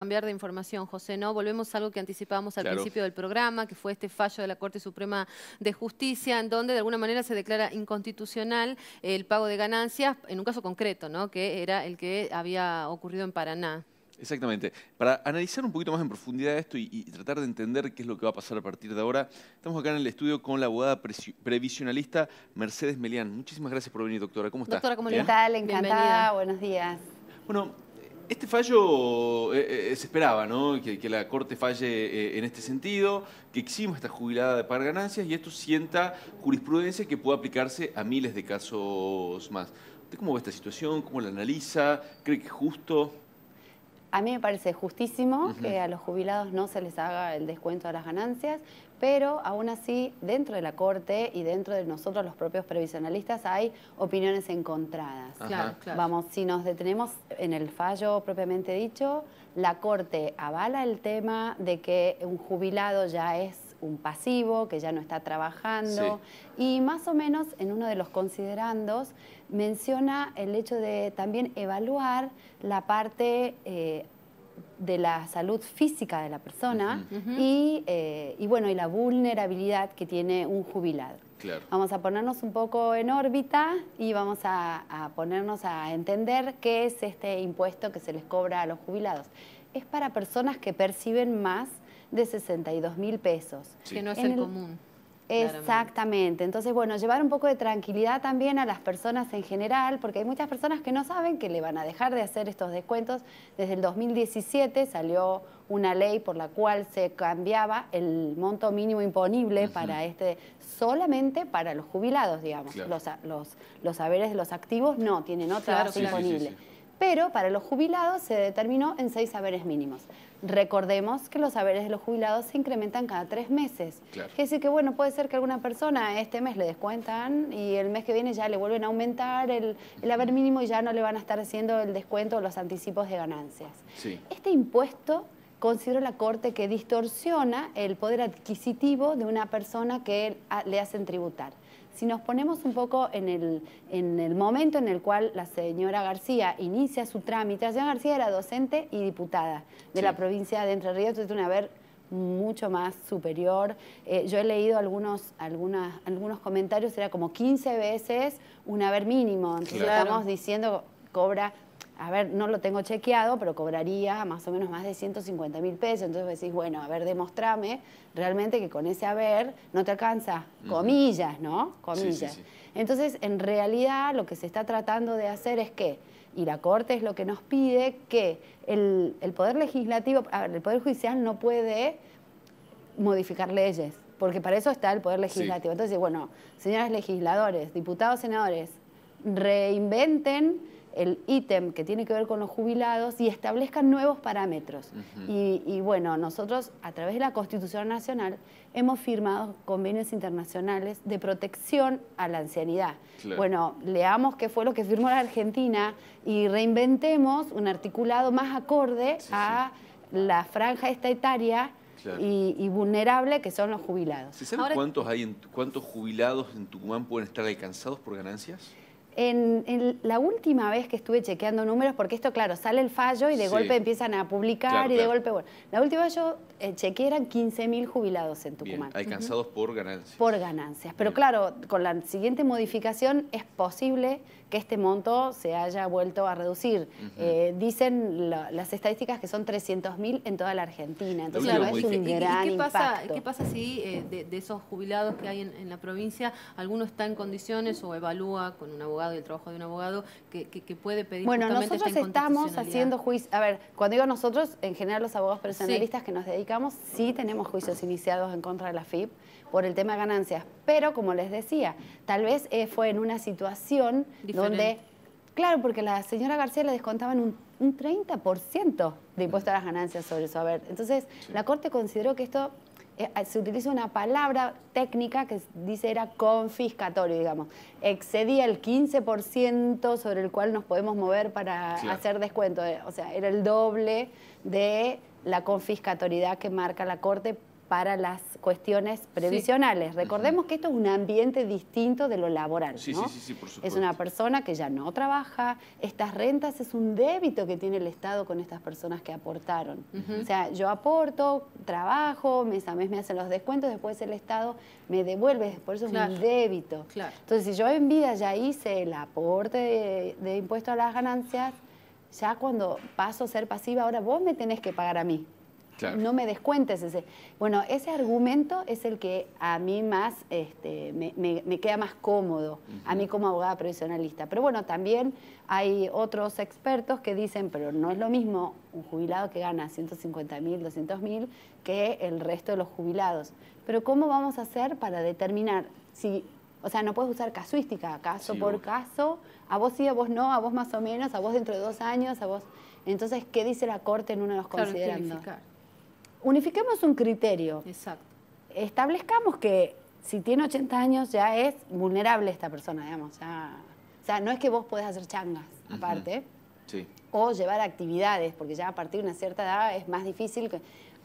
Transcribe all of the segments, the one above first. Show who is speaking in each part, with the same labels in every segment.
Speaker 1: Cambiar de información, José, ¿no? Volvemos a algo que anticipábamos al
Speaker 2: Claro.
Speaker 1: principio del programa, que fue este fallo de la Corte Suprema de Justicia, en donde de alguna manera se declara inconstitucional el pago de ganancias, en un caso concreto, ¿no? Que era el que había ocurrido en Paraná.
Speaker 2: Exactamente. Para analizar un poquito más en profundidad esto y tratar de entender qué es lo que va a pasar a partir de ahora, estamos acá en el estudio con la abogada previsionalista Mercedes Melián. Muchísimas gracias por venir, doctora. ¿Cómo está?
Speaker 1: Doctora, ¿cómo le
Speaker 3: ¿Qué
Speaker 1: va?
Speaker 3: tal? Encantada,
Speaker 1: Bienvenida.
Speaker 3: buenos días.
Speaker 2: Bueno, este fallo se esperaba, ¿no? Que la Corte falle en este sentido, que exima esta jubilada de pagar ganancias y esto sienta jurisprudencia que pueda aplicarse a miles de casos más. ¿Usted cómo ve esta situación? ¿Cómo la analiza? ¿Cree que es justo?
Speaker 3: A mí me parece justísimo que a los jubilados no se les haga el descuento de las ganancias, pero aún así, dentro de la Corte y dentro de nosotros los propios previsionalistas hay opiniones encontradas.
Speaker 1: Claro, claro.
Speaker 3: Vamos, si nos detenemos en el fallo propiamente dicho, la Corte avala el tema de que un jubilado ya es un pasivo, que ya no está trabajando, y más o menos en uno de los considerandos menciona el hecho de también evaluar la parte de la salud física de la persona y la vulnerabilidad que tiene un jubilado.
Speaker 2: Claro.
Speaker 3: Vamos a ponernos un poco en órbita y vamos a ponernos a entender qué es este impuesto que se les cobra a los jubilados. Es para personas que perciben más de 62.000 pesos.
Speaker 1: Sí. Que no es el común.
Speaker 3: Exactamente. Entonces, bueno, llevar un poco de tranquilidad también a las personas en general, porque hay muchas personas que no saben que le van a dejar de hacer estos descuentos. Desde el 2017 salió una ley por la cual se cambiaba el monto mínimo imponible para solamente para los jubilados, digamos.
Speaker 2: Claro.
Speaker 3: Los haberes de los activos no, tienen otra base imponible. Pero para los jubilados se determinó en 6 haberes mínimos. Recordemos que los haberes de los jubilados se incrementan cada 3 meses.
Speaker 2: Claro.
Speaker 3: Quiere decir que, bueno, puede ser que a alguna persona este mes le descuentan y el mes que viene ya le vuelven a aumentar el haber mínimo y ya no le van a estar haciendo el descuento o los anticipos de ganancias.
Speaker 2: Sí.
Speaker 3: Este impuesto considera la Corte que distorsiona el poder adquisitivo de una persona que le hacen tributar. Si nos ponemos un poco en el momento en el cual la señora García inicia su trámite, la señora García era docente y diputada de la provincia de Entre Ríos, entonces tiene un haber mucho más superior. Yo he leído algunos comentarios, era como 15 veces un haber mínimo, entonces estamos diciendo cobra... A ver, no lo tengo chequeado, pero cobraría más o menos más de 150.000 pesos. Entonces decís, bueno, a ver, demostrame realmente que con ese haber no te alcanza. Comillas, ¿no? Comillas. Entonces, en realidad, lo que se está tratando de hacer es que, y la Corte es lo que nos pide, que el Poder Legislativo, el Poder Judicial no puede modificar leyes, porque para eso está el Poder Legislativo. Entonces, bueno, señores legisladores, diputados, senadores, reinventen el ítem que tiene que ver con los jubilados y establezcan nuevos parámetros. Y bueno, nosotros a través de la Constitución Nacional hemos firmado convenios internacionales de protección a la ancianidad. Claro. Bueno, leamos qué fue lo que firmó la Argentina y reinventemos un articulado más acorde a la franja esta etaria y vulnerable que son los jubilados.
Speaker 2: ¿Se sabe cuántos jubilados en Tucumán pueden estar alcanzados por ganancias?
Speaker 3: En la última vez que estuve chequeando números, porque esto, claro, sale el fallo y de golpe empiezan a publicar de golpe, bueno, la última vez yo chequeé eran 15.000 jubilados en Tucumán.
Speaker 2: Bien, alcanzados por ganancias.
Speaker 3: Por ganancias. Pero claro, con la siguiente modificación es posible que este monto se haya vuelto a reducir. Dicen las estadísticas que son 300.000 en toda la Argentina. Entonces, es un gran impacto.
Speaker 1: ¿Qué pasa si de esos jubilados que hay en la provincia, alguno está en condiciones o evalúa con un abogado y el trabajo de un abogado que puede pedir
Speaker 3: Bueno,
Speaker 1: justamente
Speaker 3: nosotros
Speaker 1: esta
Speaker 3: estamos haciendo juicios. A ver, cuando digo nosotros, en general los abogados personalistas que nos dedicamos, sí tenemos juicios iniciados en contra de la FIP por el tema de ganancias. Pero, como les decía, tal vez fue en una situación donde, claro, porque la señora García le descontaban un 30% de impuesto a las ganancias sobre su haber. Entonces, la Corte consideró que esto se utiliza una palabra técnica que dice era confiscatorio, digamos. Excedía el 15% sobre el cual nos podemos mover para hacer descuento. O sea, era el doble de la confiscatoriedad que marca la Corte para las cuestiones previsionales. Recordemos que esto es un ambiente distinto de lo laboral,
Speaker 2: Sí,
Speaker 3: ¿no?
Speaker 2: sí, por supuesto.
Speaker 3: Es una persona que ya no trabaja, estas rentas es un débito que tiene el Estado con estas personas que aportaron. O sea, yo aporto, trabajo, mes a mes me hacen los descuentos, después el Estado me devuelve, por eso es un débito. Entonces, si yo en vida ya hice el aporte de impuesto a las ganancias, ya cuando paso a ser pasiva, ahora vos me tenés que pagar a mí. Claro. No me descuentes ese. Bueno, ese argumento es el que a mí más me queda más cómodo, a mí como abogada previsionalista. Pero bueno, también hay otros expertos que dicen, pero no es lo mismo un jubilado que gana 150.000, 200.000 que el resto de los jubilados. Pero ¿cómo vamos a hacer para determinar si... O sea, no puedes usar casuística, caso por caso, a vos sí, a vos no, a vos más o menos, a vos dentro de 2 años, a vos... Entonces, ¿qué dice la Corte en uno de los considerandos? Unifiquemos un criterio.
Speaker 1: Exacto.
Speaker 3: Establezcamos que si tiene 80 años ya es vulnerable esta persona, digamos. Ya, o sea, no es que vos podés hacer changas, aparte, o llevar actividades, porque ya a partir de una cierta edad es más difícil.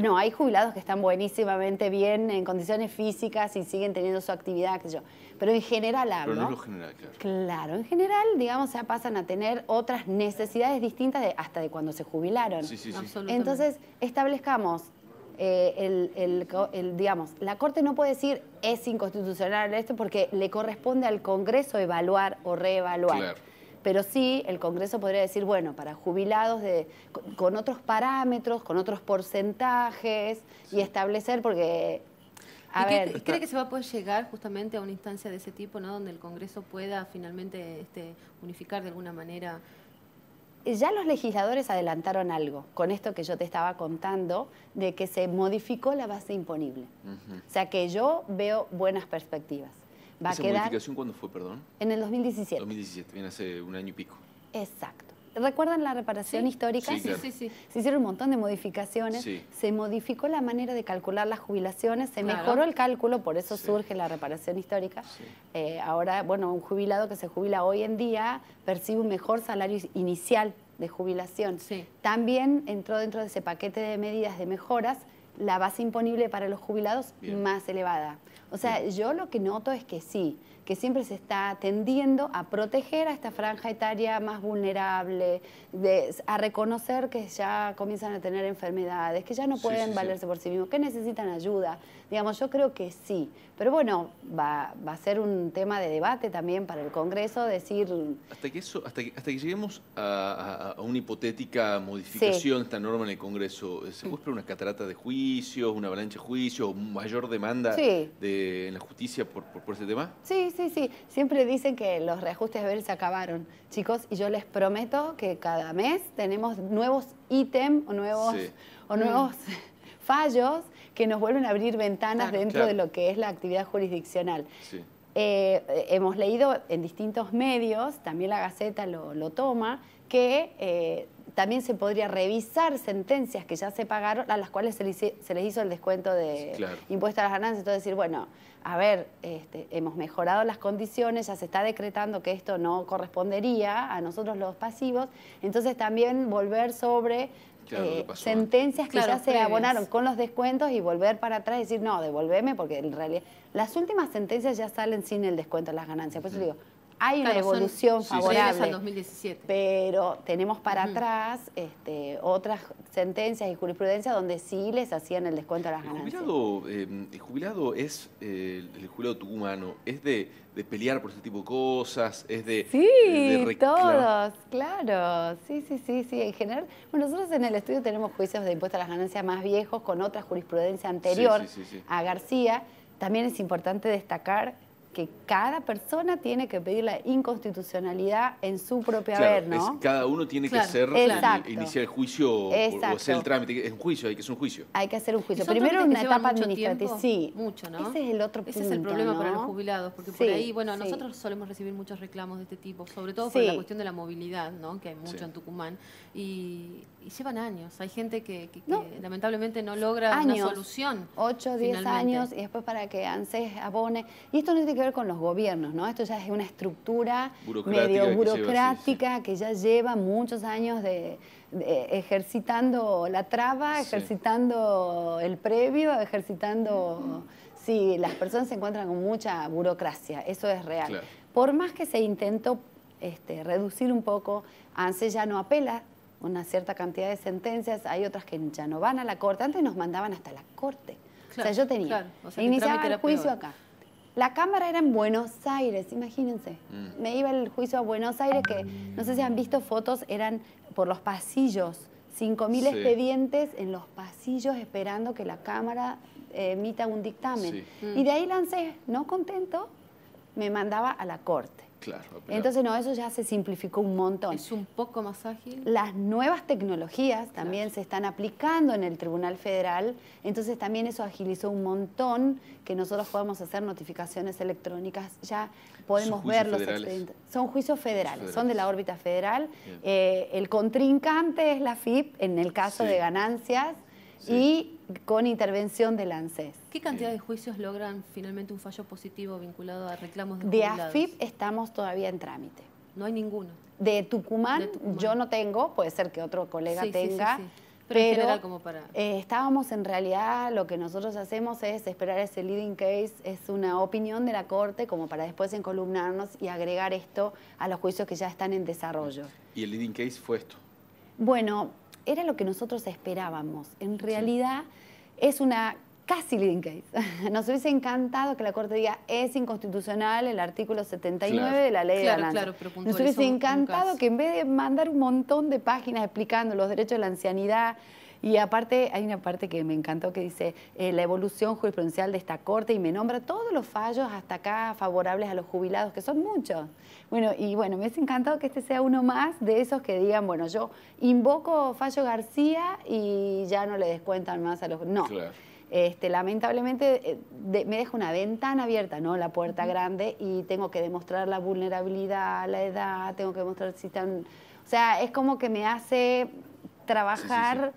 Speaker 3: No, hay jubilados que están buenísimamente bien en condiciones físicas y siguen teniendo su actividad, qué sé yo. Pero en general hablo.
Speaker 2: Pero no es lo general, claro.
Speaker 3: Claro, en general, digamos, ya pasan a tener otras necesidades distintas hasta de cuando se jubilaron.
Speaker 2: Sí.
Speaker 3: Entonces, establezcamos, digamos, la Corte no puede decir es inconstitucional esto porque le corresponde al Congreso evaluar o reevaluar. Claro. Pero sí, el Congreso podría decir, bueno, para jubilados con otros parámetros, con otros porcentajes y establecer, porque...
Speaker 1: ¿Cree que se va a poder llegar justamente a una instancia de ese tipo, ¿no? Donde el Congreso pueda finalmente unificar de alguna manera?
Speaker 3: Ya los legisladores adelantaron algo con esto que yo te estaba contando, de que se modificó la base imponible. O sea que yo veo buenas perspectivas.
Speaker 2: ¿Esa modificación cuándo fue, perdón?
Speaker 3: En el 2017.
Speaker 2: 2017, viene hace 1 año y pico.
Speaker 3: Exacto. ¿Recuerdan la reparación histórica?
Speaker 1: Sí, claro. Sí.
Speaker 3: Se hicieron un montón de modificaciones, se modificó la manera de calcular las jubilaciones, se mejoró el cálculo, por eso surge la reparación histórica. Ahora, bueno, un jubilado que se jubila hoy en día percibe un mejor salario inicial de jubilación. También entró dentro de ese paquete de medidas de mejoras la base imponible para los jubilados más elevada. O sea, yo lo que noto es que sí, que siempre se está tendiendo a proteger a esta franja etaria más vulnerable, a reconocer que ya comienzan a tener enfermedades, que ya no pueden valerse por sí mismos, que necesitan ayuda. Digamos, yo creo que sí. Pero bueno, va a ser un tema de debate también para el Congreso, decir...
Speaker 2: Hasta que lleguemos a una hipotética modificación de esta norma en el Congreso, ¿se puede esperar una catarata de juicios, una avalancha de juicios, mayor demanda en la justicia por este tema?
Speaker 3: Sí. Siempre dicen que los reajustes de ver se acabaron, chicos, y yo les prometo que cada mes tenemos nuevos ítems o nuevos fallos que nos vuelven a abrir ventanas dentro de lo que es la actividad jurisdiccional. Hemos leído en distintos medios, también la Gaceta lo toma, que también se podría revisar sentencias que ya se pagaron, a las cuales se les hizo el descuento de impuesto a las ganancias. Entonces decir, bueno, a ver, hemos mejorado las condiciones, ya se está decretando que esto no correspondería a nosotros los pasivos, entonces también volver sobre sentencias que ya se abonaron con los descuentos y volver para atrás y decir, no, devolveme, porque en realidad las últimas sentencias ya salen sin el descuento de las ganancias. Por eso digo, hay una evolución favorable,
Speaker 1: al 2017.
Speaker 3: pero tenemos para atrás otras sentencias y jurisprudencia donde sí les hacían el descuento a las ganancias.
Speaker 2: El jubilado es, el jubilado tucumano, es de pelear por este tipo de cosas, es de
Speaker 3: todos, claro, sí, en general. Bueno, nosotros en el estudio tenemos juicios de impuesto a las ganancias más viejos con otra jurisprudencia anterior a García. También es importante destacar que cada persona tiene que pedir la inconstitucionalidad en su propio haber, ¿no?
Speaker 2: Cada uno tiene que hacer, iniciar el juicio o hacer el trámite. Es un juicio, hay que hacer un juicio.
Speaker 3: Hay que hacer un juicio. Primero una etapa administrativa.
Speaker 1: Mucho, ¿no?
Speaker 3: Ese es el otro punto,
Speaker 1: Ese es el problema para los jubilados, porque por ahí, bueno, nosotros solemos recibir muchos reclamos de este tipo, sobre todo por la cuestión de la movilidad, ¿no? Que hay mucho en Tucumán. Y llevan años. Hay gente que lamentablemente no logra una solución.
Speaker 3: 8, 10 años, y después para que ANSES abone. Y esto no tiene que ver ver con los gobiernos, ¿no? Esto ya es una estructura
Speaker 2: Burocrática
Speaker 3: medio
Speaker 2: que
Speaker 3: burocrática que ya lleva muchos años de ejercitando la traba, ejercitando el previo, ejercitando... Sí, las personas se encuentran con mucha burocracia, eso es real.
Speaker 2: Claro.
Speaker 3: Por más que se intentó reducir un poco, ANSES ya no apela una cierta cantidad de sentencias, hay otras que ya no van a la corte, antes nos mandaban hasta la corte.
Speaker 1: Claro,
Speaker 3: o sea, yo tenía, iniciaba el juicio acá. La cámara era en Buenos Aires, imagínense. Me iba el juicio a Buenos Aires, que no sé si han visto fotos, eran por los pasillos, 5.000 expedientes en los pasillos esperando que la cámara emita un dictamen. Y de ahí lancé, no contento, me mandaba a la corte.
Speaker 2: Claro,
Speaker 3: entonces, no, eso ya se simplificó un montón.
Speaker 1: Es un poco más ágil.
Speaker 3: Las nuevas tecnologías también se están aplicando en el Tribunal Federal, entonces también eso agilizó un montón que nosotros podamos hacer notificaciones electrónicas, ya podemos ver los expedientes. Son juicios federales, son de la órbita federal. El contrincante es la FIP en el caso de ganancias y con intervención del ANSES.
Speaker 1: ¿Qué cantidad de juicios logran finalmente un fallo positivo vinculado a reclamos de jubilados?
Speaker 3: De AFIP estamos todavía en trámite.
Speaker 1: No hay ninguno.
Speaker 3: De Tucumán, yo no tengo, puede ser que otro colega tenga.
Speaker 1: Pero en general, como para...
Speaker 3: estábamos en realidad, lo que nosotros hacemos es esperar ese leading case, es una opinión de la Corte como para después encolumnarnos y agregar esto a los juicios que ya están en desarrollo.
Speaker 2: ¿Y el leading case fue esto?
Speaker 3: Bueno, era lo que nosotros esperábamos. En realidad es una casi leading case. Nos hubiese encantado que la Corte diga es inconstitucional el artículo 79 de la ley de ganancias. Nos hubiese encantado que en vez de mandar un montón de páginas explicando los derechos de la ancianidad, y aparte hay una parte que me encantó que dice la evolución jurisprudencial de esta Corte y me nombra todos los fallos hasta acá favorables a los jubilados, que son muchos. Bueno, y bueno, me hubiese encantado que este sea uno más de esos que digan, bueno, yo invoco fallo García y ya no le descuentan más a los... No. Claro. Lamentablemente me deja una ventana abierta, no la puerta grande, y tengo que demostrar la vulnerabilidad, la edad, tengo que demostrar si están... O sea, es como que me hace trabajar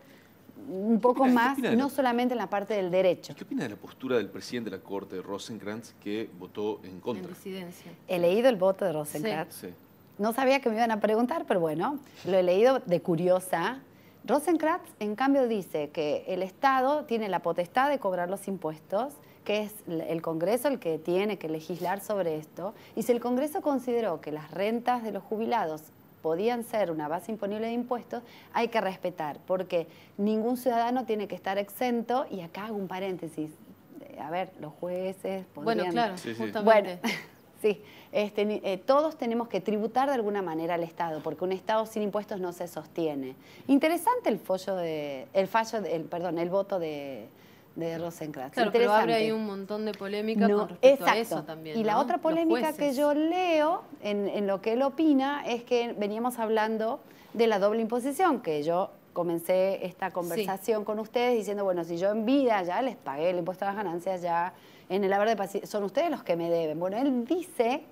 Speaker 3: un poco más, no solamente en la parte del derecho.
Speaker 2: ¿Qué opina de la postura del presidente de la Corte, Rosenkrantz, que votó en contra?
Speaker 1: En disidencia.
Speaker 3: He leído el voto de Rosenkrantz. No sabía que me iban a preguntar, pero bueno, lo he leído de curiosa. Rosenkrantz, en cambio, dice que el Estado tiene la potestad de cobrar los impuestos, que es el Congreso el que tiene que legislar sobre esto, y si el Congreso consideró que las rentas de los jubilados podían ser una base imponible de impuestos, hay que respetar, porque ningún ciudadano tiene que estar exento, y acá hago un paréntesis, a ver, los jueces podrían...
Speaker 1: Bueno, claro, justamente.
Speaker 3: Bueno, sí, todos tenemos que tributar de alguna manera al Estado, porque un Estado sin impuestos no se sostiene. Interesante el voto de Rosenkrantz.
Speaker 1: Claro, pero abre ahí un montón de polémica con respecto a eso también.
Speaker 3: Y la otra polémica que yo leo en lo que él opina es que veníamos hablando de la doble imposición, que yo comencé esta conversación con ustedes diciendo, bueno, si yo en vida ya les pagué el impuesto a las ganancias, ya en el haber de pasividad, son ustedes los que me deben. Bueno, él dice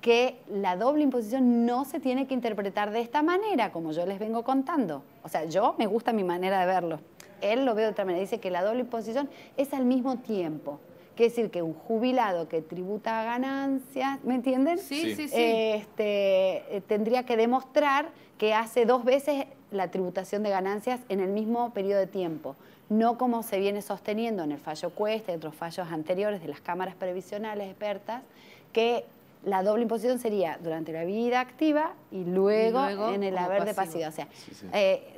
Speaker 3: que la doble imposición no se tiene que interpretar de esta manera, como yo les vengo contando. O sea, me gusta mi manera de verlo. Él lo ve de otra manera. Dice que la doble imposición es al mismo tiempo. Quiere decir que un jubilado que tributa ganancias, ¿me entienden?
Speaker 1: Sí.
Speaker 3: Tendría que demostrar que hace 2 veces la tributación de ganancias en el mismo periodo de tiempo. No como se viene sosteniendo en el fallo Cuesta y otros fallos anteriores de las cámaras previsionales expertas, que la doble imposición sería durante la vida activa y luego en el haber de pasividad. O sea,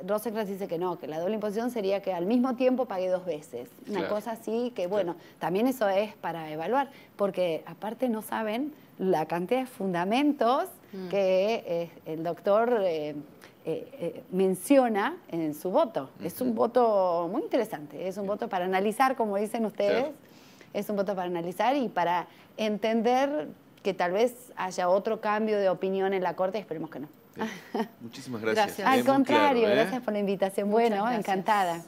Speaker 3: Rosenkrantz dice que no, que la doble imposición sería que al mismo tiempo pague 2 veces. Una cosa así que, bueno, también eso es para evaluar, porque aparte no saben la cantidad de fundamentos que el doctor menciona en su voto. Es un voto muy interesante, es un voto para analizar, como dicen ustedes, es un voto para analizar y para entender que tal vez haya otro cambio de opinión en la Corte, esperemos que no.
Speaker 2: Muchísimas gracias.
Speaker 3: Al contrario, gracias por la invitación. Bueno, encantada.